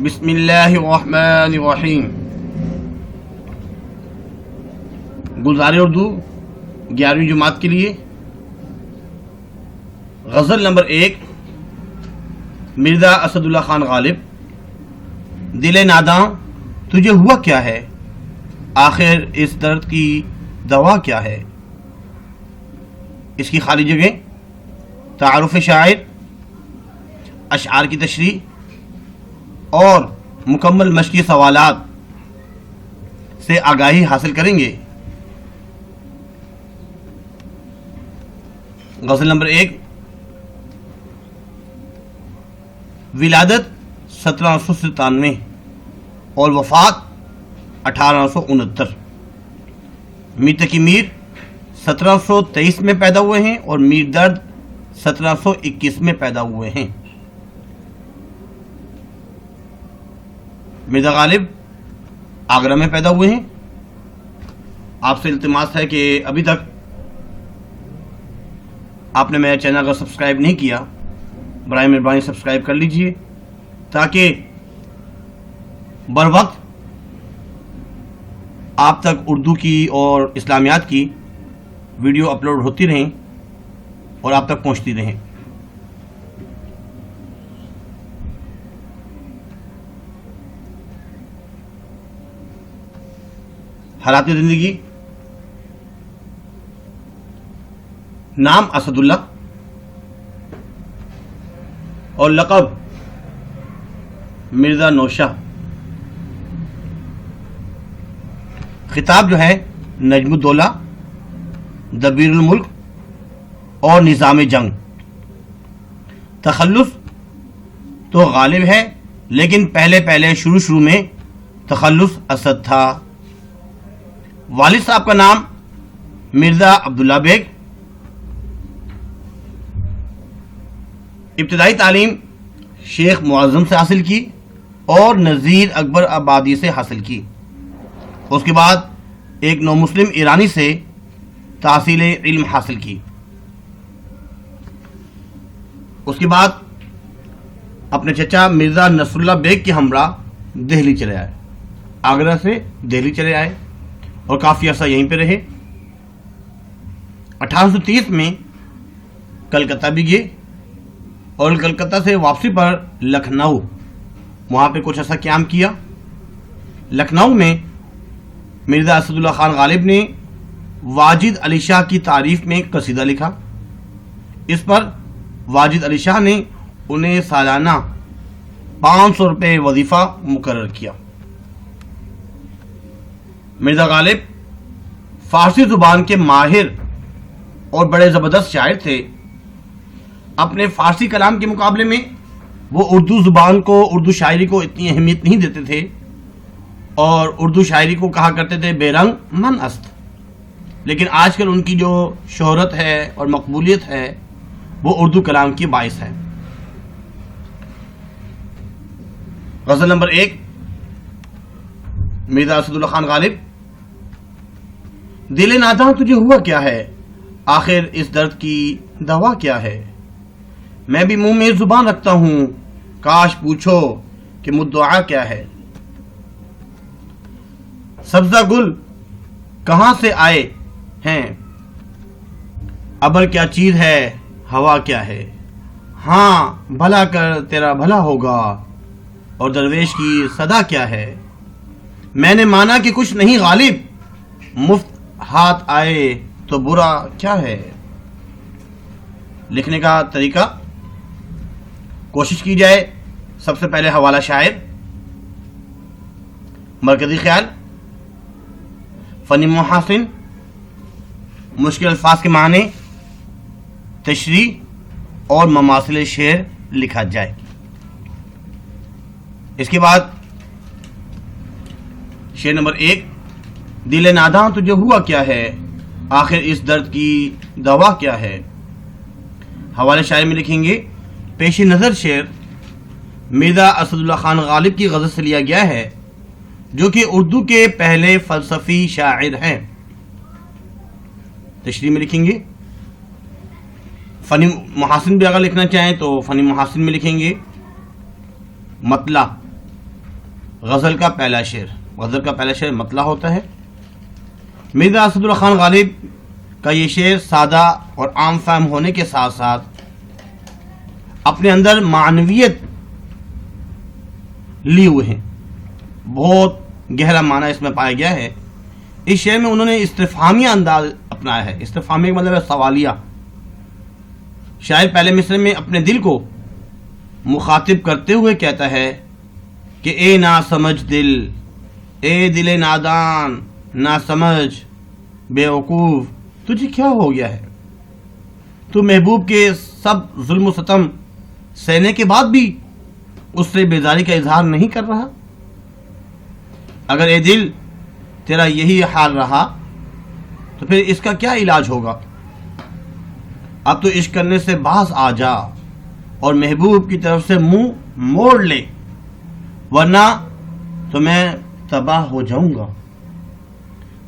بسم اللہ الرحمن الرحیم. گلزار اردو 11ویں جماعت کے لیے غزل نمبر 1 مرزا اسد اللہ خان غالب. دل ناداں تجھے ہوا کیا ہے، آخر اس درد کی دوا کیا ہے. اس کی خالی جگہ تعارف شاعر، اشعار کی تشریح اور مکمل مشقی سوالات سے آگاہی حاصل کریں گے. غزل نمبر 1. ولادت 1797 اور وفات 1869. میر تقی میر 1723 میں پیدا ہوئے ہیں اور میر درد 1721 میں پیدا ہوئے ہیں. مرزا غالب آگرہ میں پیدا ہوئے ہیں. آپ سے التماس ہے کہ ابھی تک آپ نے میرے چینل کو سبسکرائب نہیں کیا، برائے مہربانی سبسکرائب کر لیجئے تاکہ بر وقت آپ تک اردو کی اور اسلامیات کی ویڈیو اپلوڈ ہوتی رہیں اور آپ تک پہنچتی رہیں. حالات زندگی. نام اسد اللہ اور لقب مرزا نوشہ. خطاب جو ہے نجم الدولہ، دبیر الملک اور نظام جنگ. تخلص تو غالب ہے لیکن پہلے شروع میں تخلص اسد تھا. والد صاحب کا نام مرزا عبداللہ بیگ. ابتدائی تعلیم شیخ معظم سے حاصل کی اور نذیر اکبر آبادی سے حاصل کی. اس کے بعد ایک نو مسلم ایرانی سے تحصیل علم حاصل کی. اس کے بعد اپنے چچا مرزا نصر اللہ بیگ کے ہمراہ دہلی چلے آئے. آگرہ سے دہلی چلے آئے اور کافی عرصہ یہیں پہ رہے. 1830 میں کلکتہ بھی گئے اور کلکتہ سے واپسی پر لکھنؤ، وہاں پہ کچھ عرصہ قیام کیا. لکھنؤ میں مرزا اسد اللہ خان غالب نے واجد علی شاہ کی تعریف میں قصیدہ لکھا. اس پر واجد علی شاہ نے انہیں سالانہ 500 روپے وظیفہ مقرر کیا. مرزا غالب فارسی زبان کے ماہر اور بڑے زبردست شاعر تھے. اپنے فارسی کلام کے مقابلے میں وہ اردو زبان کو، اردو شاعری کو اتنی اہمیت نہیں دیتے تھے اور اردو شاعری کو کہا کرتے تھے بے رنگ من است. لیکن آج کل ان کی جو شہرت ہے اور مقبولیت ہے وہ اردو کلام کی باعث ہے. غزل نمبر 1 مرزا اسد اللہ خان غالب. دل ناداں تجھے ہوا کیا ہے، آخر اس درد کی دوا کیا ہے. میں بھی منہ میں زبان رکھتا ہوں، کاش پوچھو کہ مدعا کیا ہے. سبزہ گل کہاں سے آئے ہیں، ابر کیا چیز ہے، ہوا کیا ہے. ہاں بھلا کر تیرا بھلا ہوگا، اور درویش کی صدا کیا ہے. میں نے مانا کہ کچھ نہیں غالب، مفت ہاتھ آئے تو برا کیا ہے. لکھنے کا طریقہ کوشش کی جائے. سب سے پہلے حوالہ شاعر، مرکزی خیال، فنی محاسن، مشکل الفاظ کے معنی، تشریح اور مماثل شعر لکھا جائے. اس کے بعد شعر نمبر 1 دل ناداں تجھے ہوا کیا ہے، آخر اس درد کی دوا کیا ہے. حوالے شاعر میں لکھیں گے پیش نظر شعر مرزا اسد اللہ خان غالب کی غزل سے لیا گیا ہے جو کہ اردو کے پہلے فلسفی شاعر ہیں. تشریح میں لکھیں گے فنی محاسن بھی اگر لکھنا چاہیں تو فنی محاسن میں لکھیں گے مطلع غزل کا پہلا شعر. غزل کا پہلا شعر مطلع ہوتا ہے. مرزا اسد اللہ خان غالب کا یہ شعر سادہ اور عام فہم ہونے کے ساتھ ساتھ اپنے اندر معنویت لیے ہوئے ہیں. بہت گہرا معنی اس میں پایا گیا ہے. اس شعر میں انہوں نے استفہامیہ انداز اپنایا ہے. استفہامیہ کا مطلب ہے سوالیہ. شاعر پہلے مصرع میں اپنے دل کو مخاطب کرتے ہوئے کہتا ہے کہ اے نا سمجھ دل، اے دل نادان، نا سمجھ بے وقوف، تجھے کیا ہو گیا ہے؟ تو محبوب کے سب ظلم و ستم سہنے کے بعد بھی اس سے بیزاری کا اظہار نہیں کر رہا؟ اگر اے دل تیرا یہی حال رہا تو پھر اس کا کیا علاج ہوگا؟ اب تو عشق کرنے سے باز آ جا اور محبوب کی طرف سے منہ موڑ لے، ورنہ تو میں تباہ ہو جاؤں گا.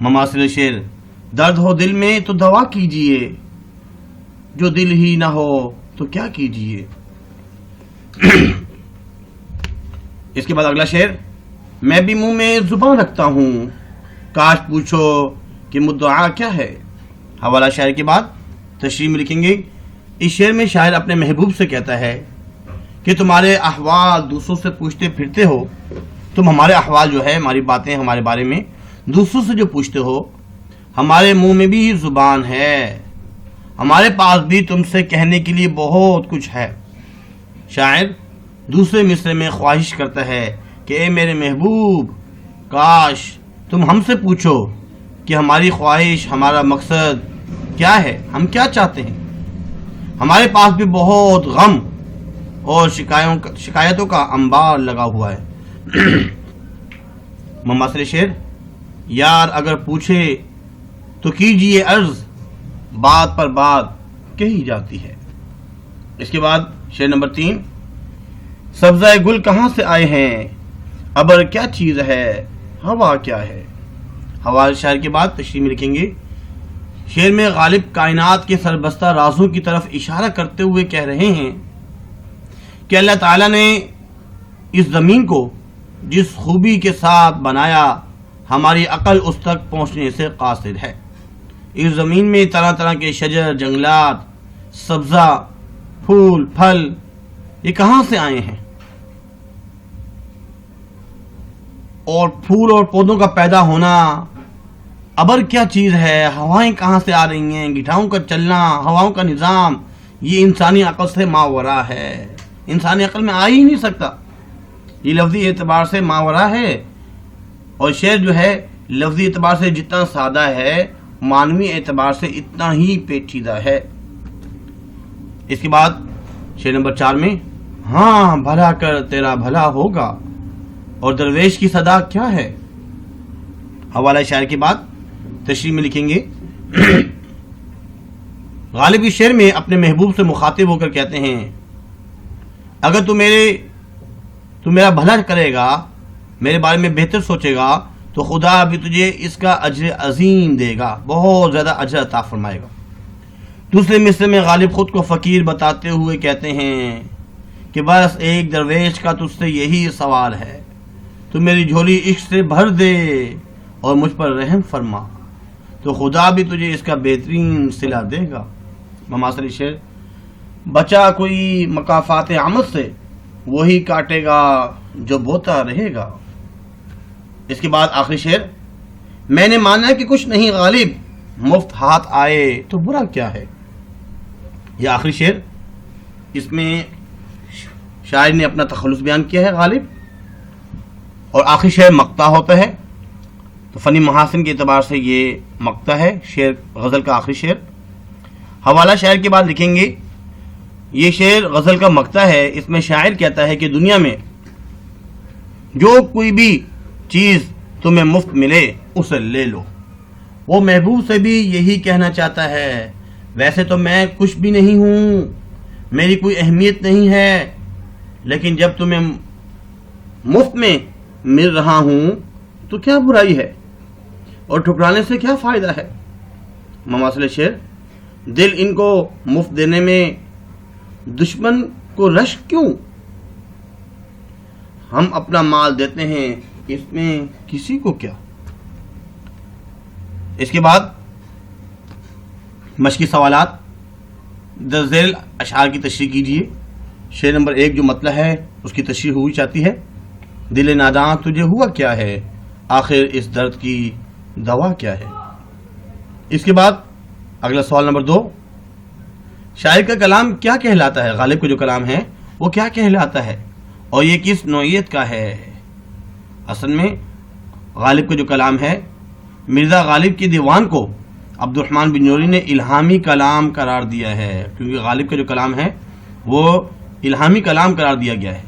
مماثل شعر: درد ہو دل میں تو دوا کیجئے، جو دل ہی نہ ہو تو کیا کیجئے. اس کے بعد اگلا شعر: میں بھی منہ میں زبان رکھتا ہوں، کاش پوچھو کہ مدعا کیا ہے. حوالہ شاعر کے بعد تشریح میں لکھیں گے. اس شعر میں شاعر اپنے محبوب سے کہتا ہے کہ تمہارے احوال دوسروں سے پوچھتے پھرتے ہو، تم ہمارے احوال جو ہے، ہماری باتیں ہمارے بارے میں دوسروں سے جو پوچھتے ہو، ہمارے منہ میں بھی زبان ہے، ہمارے پاس بھی تم سے کہنے کے لیے بہت کچھ ہے. شاعر دوسرے مصرع میں خواہش کرتا ہے کہ اے میرے محبوب، کاش تم ہم سے پوچھو کہ ہماری خواہش، ہمارا مقصد کیا ہے، ہم کیا چاہتے ہیں. ہمارے پاس بھی بہت غم اور شکایتوں کا انبار لگا ہوا ہے. مماثل شعر: یار اگر پوچھے تو کیجئے عرض، بات پر بات کہی جاتی ہے. اس کے بعد شعر نمبر 3: سبزہ گل کہاں سے آئے ہیں، ابر کیا چیز ہے، ہوا کیا ہے. حوالہ شاعر کے بعد تشریح میں لکھیں گے. شعر میں غالب کائنات کے سربستہ رازوں کی طرف اشارہ کرتے ہوئے کہہ رہے ہیں کہ اللہ تعالیٰ نے اس زمین کو جس خوبی کے ساتھ بنایا، ہماری عقل اس تک پہنچنے سے قاصر ہے. اس زمین میں طرح طرح کے شجر، جنگلات، سبزہ، پھول، پھل، یہ کہاں سے آئے ہیں؟ اور پھول اور پودوں کا پیدا ہونا، ابر کیا چیز ہے، ہوائیں کہاں سے آ رہی ہیں، گٹھاؤں کا چلنا، ہواؤں کا نظام، یہ انسانی عقل سے ماورا ہے. انسانی عقل میں آ ہی نہیں سکتا. یہ لفظی اعتبار سے ماورا ہے، اور شعر جو ہے لفظی اعتبار سے جتنا سادہ ہے، معنوی اعتبار سے اتنا ہی پیچیدہ ہے. اس کے بعد شعر نمبر 4 میں: ہاں بھلا کر تیرا بھلا ہوگا، اور درویش کی صدا کیا ہے. حوالہ شاعر کے بعد تشریح میں لکھیں گے. غالب اس شعر میں اپنے محبوب سے مخاطب ہو کر کہتے ہیں اگر تو میرا بھلا کرے گا، میرے بارے میں بہتر سوچے گا، تو خدا بھی تجھے اس کا اجر عظیم دے گا، بہت زیادہ اجر عطا فرمائے گا. دوسرے مصرع میں غالب خود کو فقیر بتاتے ہوئے کہتے ہیں کہ بس ایک درویش کا تجھ سے یہی سوال ہے، تو میری جھولی عشق سے بھر دے اور مجھ پر رحم فرما، تو خدا بھی تجھے اس کا بہترین صلہ دے گا. مماثل شعر: بچا کوئی مکافات عمل سے، وہی کاٹے گا جو بوتا رہے گا. اس کے بعد آخری شعر: میں نے مانا کہ کچھ نہیں غالب، مفت ہاتھ آئے تو برا کیا ہے. یہ آخری شعر، اس میں شاعر نے اپنا تخلص بیان کیا ہے غالب، اور آخری شعر مقطع ہوتا ہے. تو فنی محاسن کے اعتبار سے یہ مقطع ہے، شعر غزل کا آخری شعر. حوالہ شاعر کے بعد لکھیں گے. یہ شعر غزل کا مقطع ہے. اس میں شاعر کہتا ہے کہ دنیا میں جو کوئی بھی چیز تمہیں مفت ملے اسے لے لو. وہ محبوب سے بھی یہی کہنا چاہتا ہے. ویسے تو میں کچھ بھی نہیں ہوں، میری کوئی اہمیت نہیں ہے، لیکن جب تمہیں مفت میں مل رہا ہوں تو کیا برائی ہے، اور ٹھکرانے سے کیا فائدہ ہے. مماثل شعر: دل ان کو مفت دینے میں دشمن کو رشک کیوں، ہم اپنا مال دیتے ہیں، اس میں کسی کو کیا۔ اس کے بعد مشقی سوالات، درج ذیل اشعار کی تشریح کیجیے۔ شعر نمبر 1 جو مطلع ہے اس کی تشریح ہوئی چاہتی ہے۔ دل ناداں تجھے ہوا کیا ہے، آخر اس درد کی دوا کیا ہے۔ اس کے بعد اگلا سوال نمبر 2، شاعر کا کلام کیا کہلاتا ہے؟ غالب کا جو کلام ہے وہ کیا کہلاتا ہے اور یہ کس نوعیت کا ہے؟ اصل میں غالب کا جو کلام ہے، مرزا غالب کے دیوان کو عبد الرحمن بن جوہری نے الہامی کلام قرار دیا ہے، کیونکہ غالب کا جو کلام ہے وہ الہامی کلام قرار دیا گیا ہے۔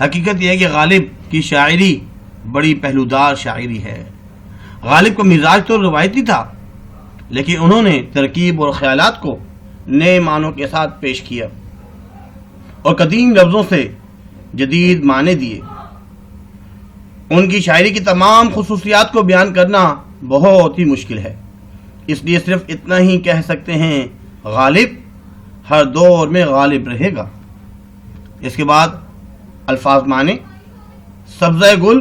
حقیقت یہ ہے کہ غالب کی شاعری بڑی پہلودار شاعری ہے۔ غالب کا مزاج تو روایتی تھا، لیکن انہوں نے ترکیب اور خیالات کو نئے معنوں کے ساتھ پیش کیا اور قدیم لفظوں سے جدید معنی دیے۔ ان کی شاعری کی تمام خصوصیات کو بیان کرنا بہت ہی مشکل ہے، اس لیے صرف اتنا ہی کہہ سکتے ہیں، غالب ہر دور میں غالب رہے گا۔ اس کے بعد الفاظ معنی، سبزہ گل،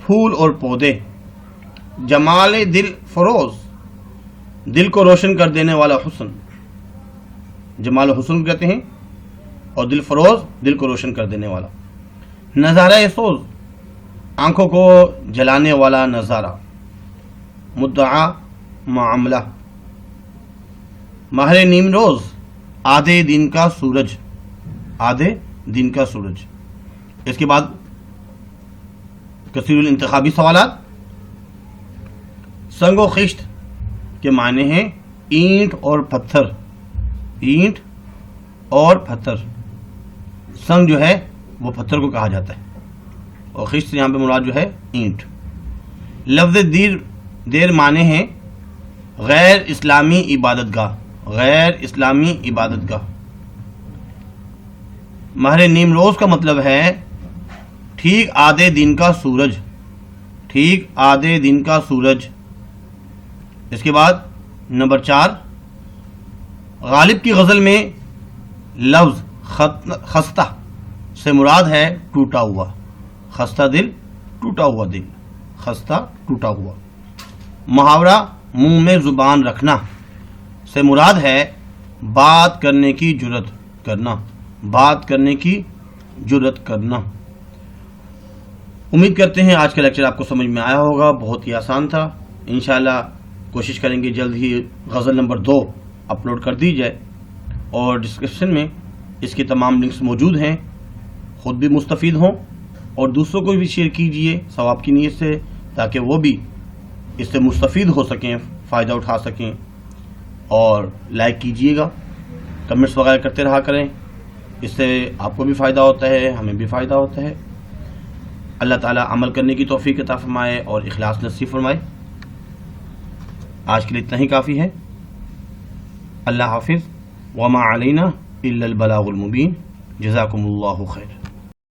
پھول اور پودے، جمال دل فروز، دل کو روشن کر دینے والا حسن، جمال و حسن کو کہتے ہیں، اور دل فروز دل کو روشن کر دینے والا۔ نظارہ سوز، آنکھوں کو جلانے والا نظارہ، مدعا معاملہ، ماہر نیم روز، آدھے دن کا سورج، آدھے دن کا سورج۔ اس کے بعد کثیر الانتخابی سوالات، سنگ و خشت کے معنی ہیں اینٹ اور پتھر، اینٹ اور پتھر۔ سنگ جو ہے وہ پتھر کو کہا جاتا ہے اور خشت یہاں پہ مراد جو ہے اینٹ۔ لفظ دیر معنی ہیں غیر اسلامی عبادت گاہ، غیر اسلامی عبادت گاہ۔ ماہر نیم روز کا مطلب ہے ٹھیک آدھے دن کا سورج، ٹھیک آدھے دن کا سورج۔ اس کے بعد نمبر 4، غالب کی غزل میں لفظ خستہ سے مراد ہے ٹوٹا ہوا، خستہ دل، ٹوٹا ہوا دل، خستہ ٹوٹا ہوا۔ محاورہ منہ میں زبان رکھنا سے مراد ہے بات کرنے کی جرت کرنا، بات کرنے کی جرت کرنا۔ امید کرتے ہیں آج کا لیکچر آپ کو سمجھ میں آیا ہوگا، بہت ہی آسان تھا۔ انشاءاللہ کوشش کریں گے جلد ہی غزل نمبر 2 اپلوڈ کر دی جائے، اور ڈسکرپشن میں اس کے تمام لنکس موجود ہیں، خود بھی مستفید ہوں اور دوسروں کو بھی شیئر کیجئے ثواب کی نیت سے، تاکہ وہ بھی اس سے مستفید ہو سکیں، فائدہ اٹھا سکیں۔ اور لائک کیجئے گا، کمنٹس وغیرہ کرتے رہا کریں، اس سے آپ کو بھی فائدہ ہوتا ہے، ہمیں بھی فائدہ ہوتا ہے۔ اللہ تعالیٰ عمل کرنے کی توفیق عطا فرمائے اور اخلاص نصیب فرمائے۔ آج کے لیے اتنا ہی کافی ہے۔ اللہ حافظ، وما علینا الا البلاغ المبین۔ جزاکم اللہ خیر۔